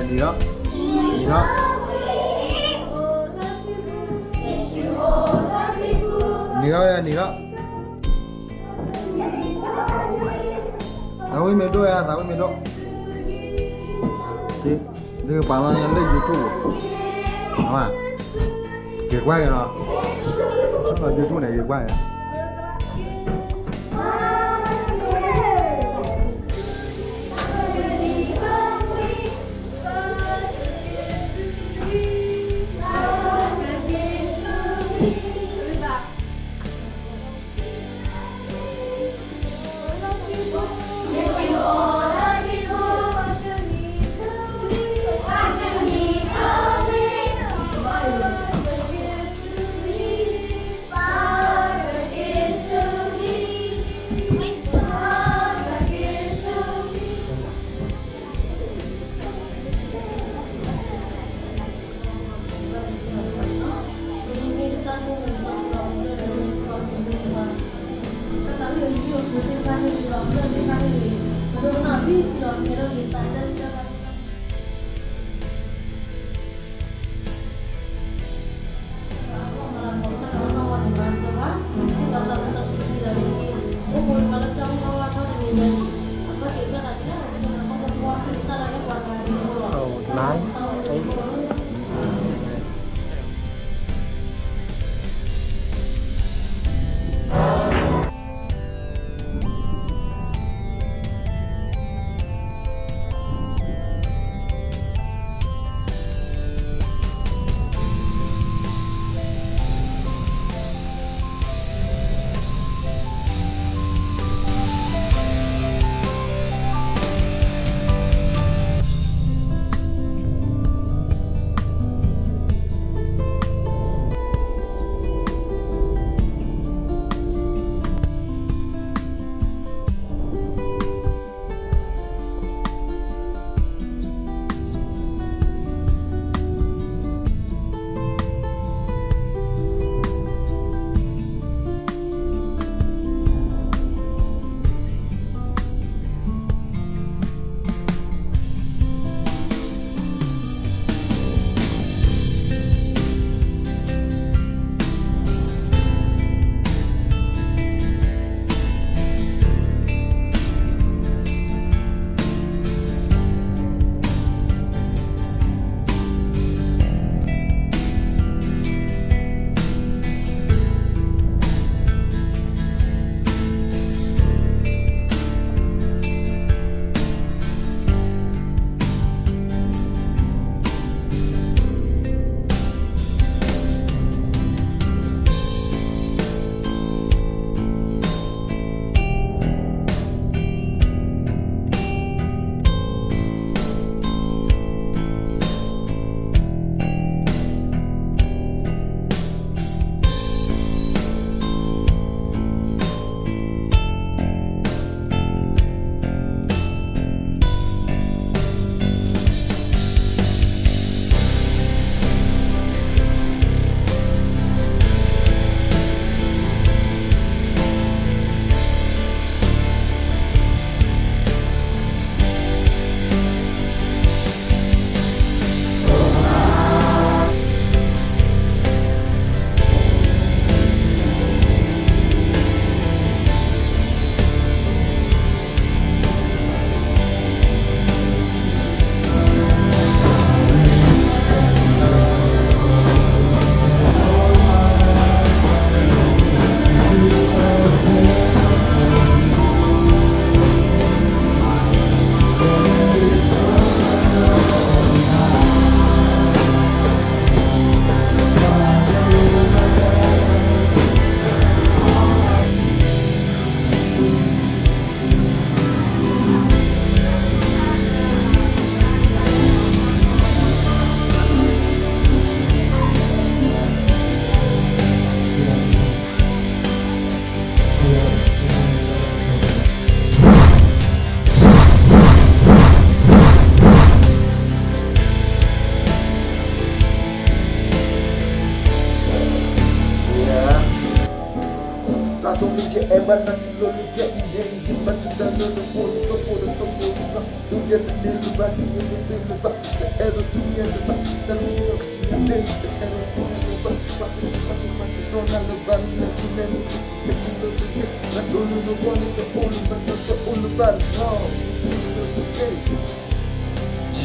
đi đó, đi đó. Đi đó đi đó. Tahu ini do ya, tahu ini do. Dia pala yang ada YouTube. Apa? Kira quay rồi nó. Sao là YouTube này kira quay à?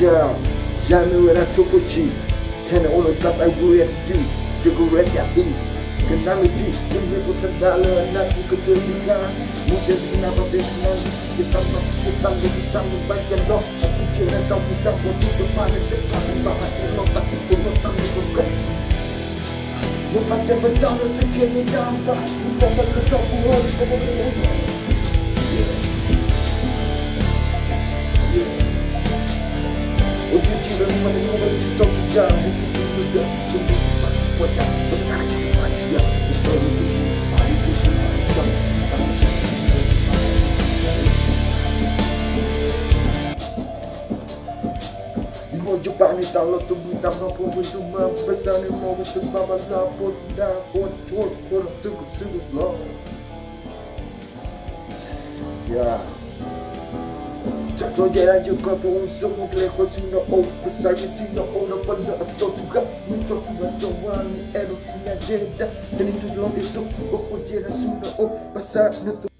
Yeah, jamais era topochi. Can all the stuff I will have to do. Cigarette ya be. Kenality, ini bukan dalam nak ketersikan. Mungkin kenapa dengan kita bagian doh. Aku kira kau kita pun depan depan bahwa elok tak pun tak bukan. Membaca besar untuk kini dampak. Kita tak buat Oke, cuma menunggu kita jam. Sudah sungguh wajah benar wajah. Mau jumpa ni kalau tu bukan mampu untuk membesar ni mau sebab lapor dan kontrol tunggu sungguh lah. Ya. So yeah, you got the own song, play cause you know, oh, beside you know, oh, no, but not a thought to go. You talk to the one, everything I did, then into the long, so, oh, yeah, I soon, oh, beside,